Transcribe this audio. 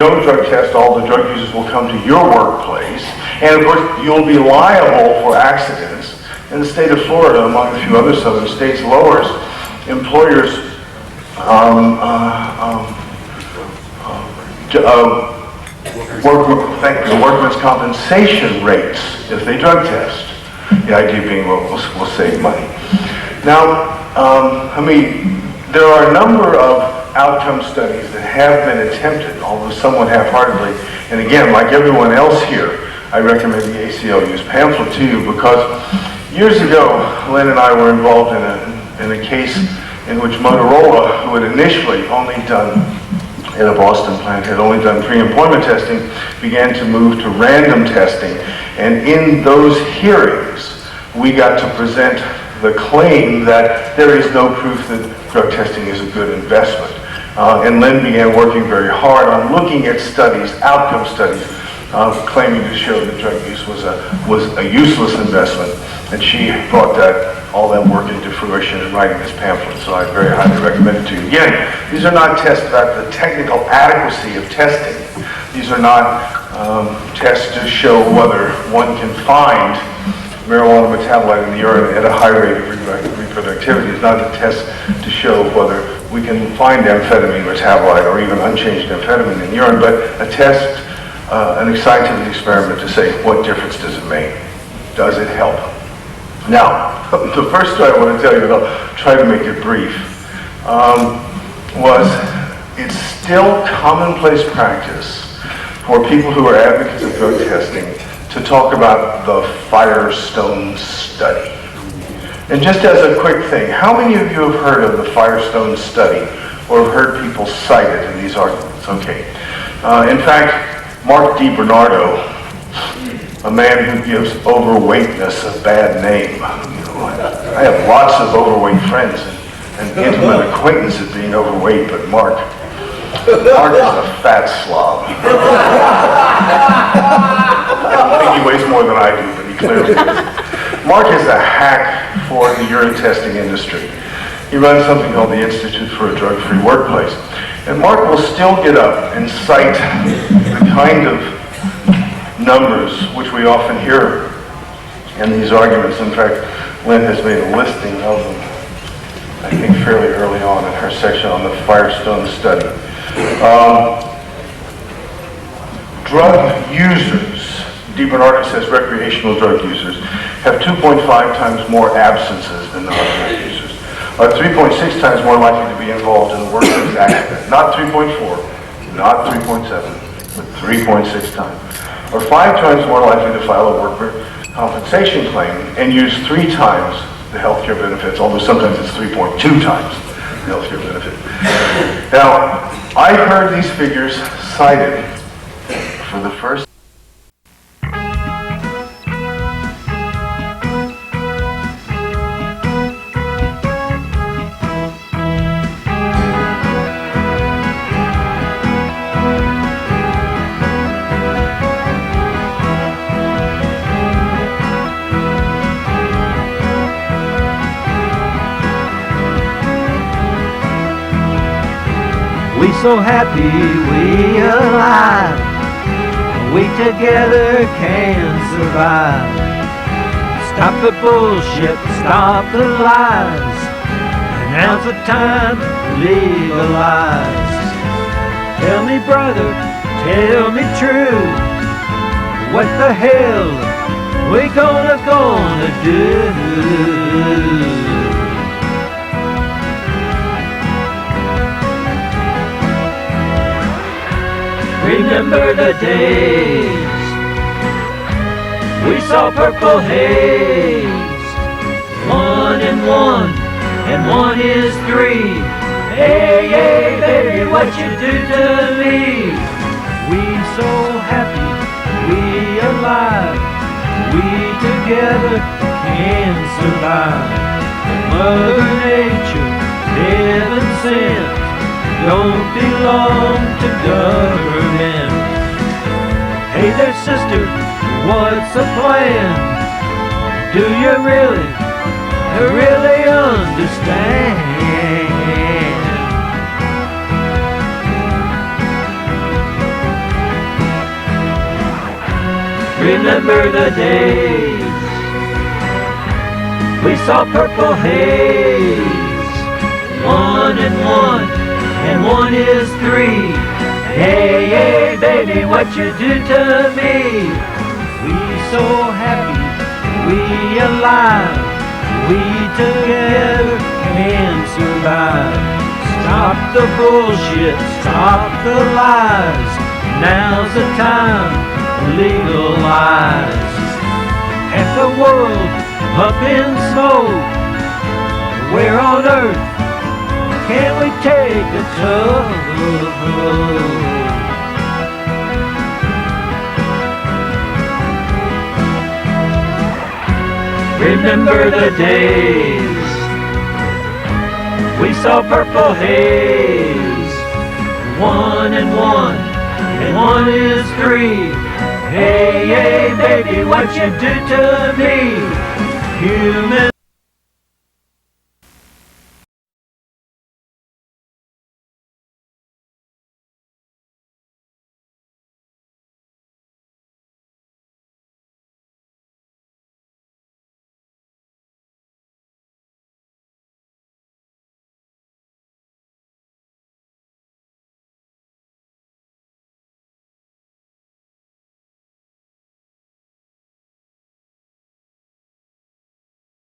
no drug test, all the drug users will come to your workplace, and of course you'll be liable for accidents. In the state of Florida, among a few other southern states, lowers employers' workman's compensation rates if they drug test. The idea being, well, we'll save money. Now, there are a number of outcome studies that have been attempted, although somewhat half-heartedly. And again, like everyone else here, I recommend the ACLU's pamphlet to you, because years ago, Lynn and I were involved in a case in which Motorola, who had initially only done, in a Boston plant, had only done pre-employment testing, began to move to random testing. And in those hearings, we got to present the claim that there is no proof that drug testing is a good investment. And Lynn began working very hard on looking at studies, outcome studies, claiming to show that drug use was a useless investment. And she brought all that work into fruition in writing this pamphlet, so I very highly recommend it to you. Again, these are not tests about the technical adequacy of testing. These are not tests to show whether one can find marijuana metabolite in the urine at a high rate of reproductivity. It's not a test to show whether we can find amphetamine metabolite or even unchanged amphetamine in urine, but a test, an scientific experiment to say, what difference does it make? Does it help? Now, the first story I want to tell you, and I'll try to make it brief, was it's still commonplace practice for people who are advocates of drug testing to talk about the Firestone study. And just as a quick thing, how many of you have heard of the Firestone study or have heard people cite it in these arguments? Okay. In fact, Mark DiBernardo, a man who gives overweightness a bad name. I have lots of overweight friends and intimate acquaintances being overweight, but Mark is a fat slob. I think he weighs more than I do, but he clearly is. Mark is a hack for the urine testing industry. He runs something called the Institute for a Drug-Free Workplace. And Mark will still get up and cite the kind of numbers which we often hear in these arguments. In fact, Lynn has made a listing of them, I think fairly early on in her section on the Firestone study. Drug users, DiBernardo says recreational drug users, have 2.5 times more absences than non-drug users, are 3.6 times more likely to be involved in a workplace accident, not 3.4, not 3.7, but 3.6 times, or 5 times more likely to file a worker compensation claim and use 3 times the healthcare benefits, although sometimes it's 3.2 times the healthcare benefit. Now, I heard these figures cited for the first We so happy we alive, we together can survive. Stop the bullshit, stop the lies, and now's the time to legalize. Tell me brother, tell me true, what the hell we gonna do? Remember the days we saw purple haze. 1 and 1 is 3. Hey, hey, baby, what you do to me? We so happy, we alive, we together can survive. Mother Nature, heaven sent, don't belong to government. Hey there, sister, what's the plan? Do you really understand? Remember the days we saw purple haze. 1 and 1 is 3. Hey, hey, baby, what you do to me? We so happy, we alive, we together can survive. Stop the bullshit, stop the lies. Now's the time to legalize. Half the world up in smoke. Where on earth can we take the tug? Remember the days we saw purple haze. 1 and 1 is 3. Hey, hey, baby, what you do to me? Human